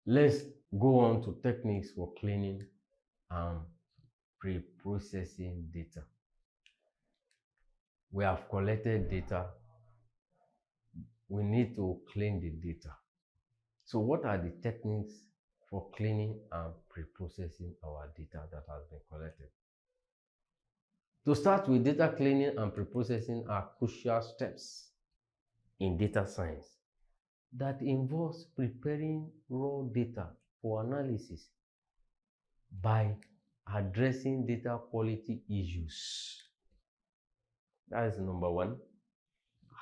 Let's go on to techniques for cleaning and pre-processing data. We have collected data. We need to clean the data. So what are the techniques for cleaning and pre-processing our data that has been collected? To start with, data cleaning and pre-processing are crucial steps in data science that involves preparing raw data for analysis by addressing data quality issues. That is number one.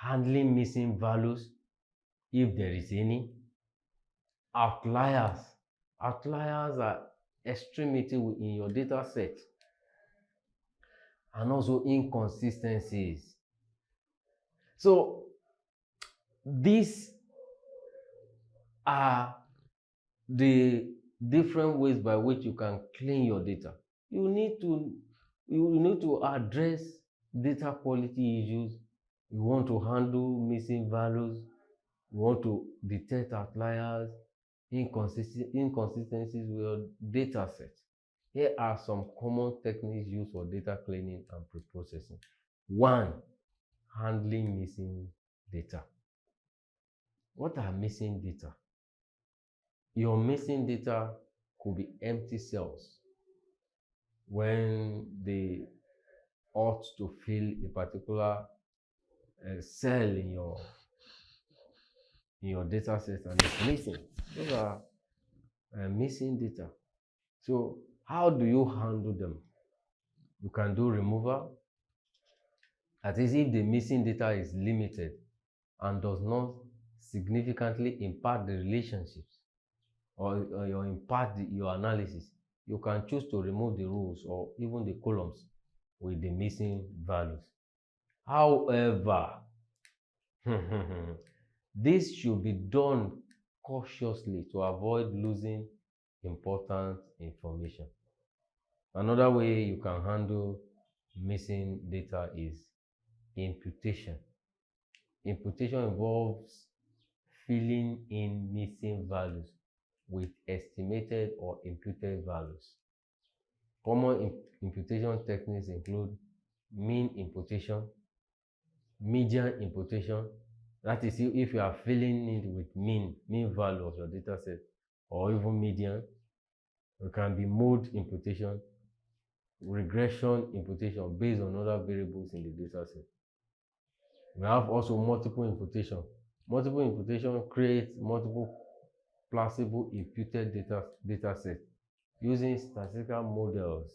Handling missing values, if there is any. Outliers. Outliers are extremity in your data set. And also inconsistencies. So these are the different ways by which you can clean your data. You need to address data quality issues. You want to handle missing values. You want to detect outliers, inconsistencies with your data set. Here are some common techniques used for data cleaning and pre-processing. 1. Handling missing data. What are missing data? Your missing data could be empty cells when they ought to fill a particular cell in your data set and it's missing. Those are missing data. So how do you handle them? You can do removal. That is, if the missing data is limited and does not significantly impact the relationships or impact your analysis, you can choose to remove the rows or even the columns with the missing values. However, this should be done cautiously to avoid losing important information. Another way you can handle missing data is imputation. Imputation involves filling in missing values with estimated or imputed values. Common imputation techniques include mean imputation, median imputation. That is, if you are filling it with mean value of your data set, or even median. It can be mode imputation, regression imputation based on other variables in the data set. We have also multiple imputation. Multiple imputation creates multiple plausible imputed data set using statistical models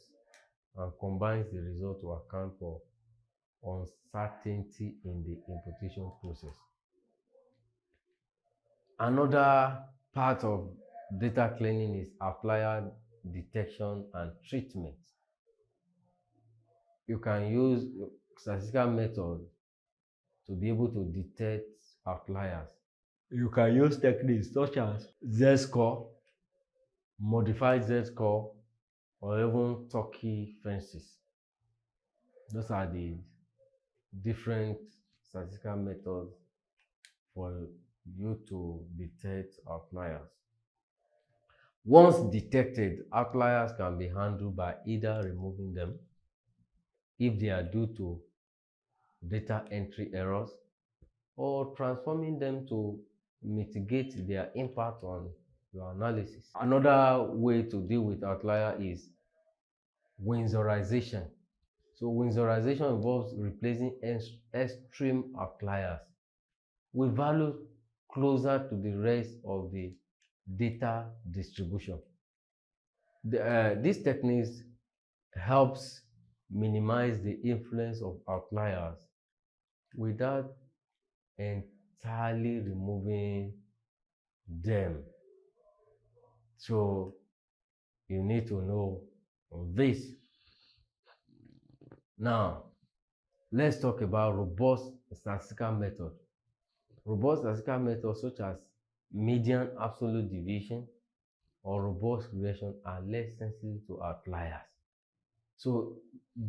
and combines the result to account for uncertainty in the imputation process. Another part of data cleaning is outlier detection and treatment. You can use statistical method to be able to detect outliers. You can use techniques such as Z-score, modified Z-score, or even turkey fences. Those are the different statistical methods for you to detect outliers. Once detected, outliers can be handled by either removing them if they are due to data entry errors, or transforming them to mitigate their impact on your analysis. Another way to deal with outlier is Windsorization. So Windsorization involves replacing extreme outliers with values closer to the rest of the data distribution. These techniques helps minimize the influence of outliers without entirely removing them. So you need to know this. Now, let's talk about robust statistical methods. Robust statistical methods such as median absolute deviation or robust regression are less sensitive to outliers. So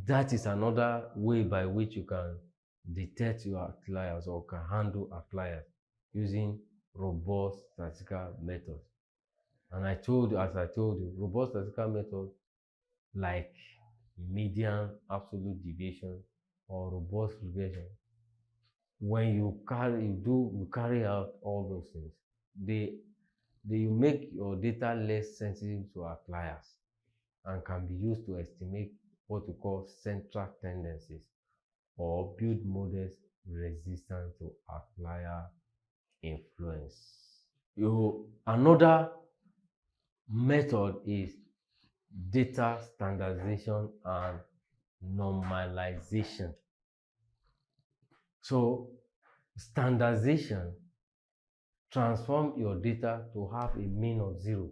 that is another way by which you can detect your outliers or can handle outliers using robust statistical methods. And as I told you, robust statistical methods like median, absolute deviation, or robust regression, when you carry out all those things, they make your data less sensitive to outliers and can be used to estimate what we call central tendencies or build models resistant to outlier influence. Another method is data standardization and normalization. So standardization transform your data to have a mean of 0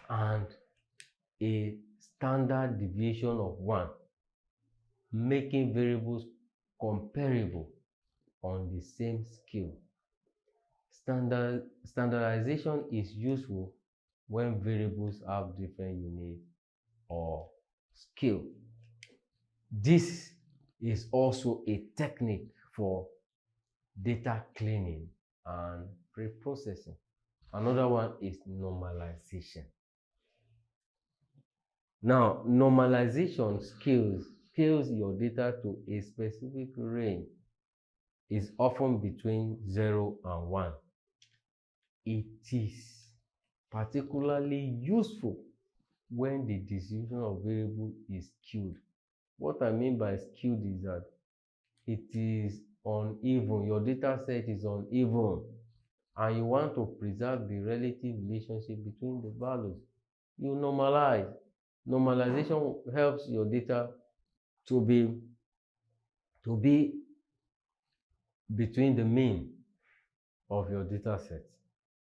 and a standard deviation of 1, making variables comparable on the same scale. Standardization is useful when variables have different units or scale. This is also a technique for data cleaning and preprocessing. Another one is normalization. Now, normalization scales your data to a specific range. Is often between 0 and 1. It is particularly useful when the distribution of variables is skewed. What I mean by skewed is that it is uneven, your data set is uneven, and you want to preserve the relative relationship between the values. You normalize. Normalization helps your data to be between the mean of your data set.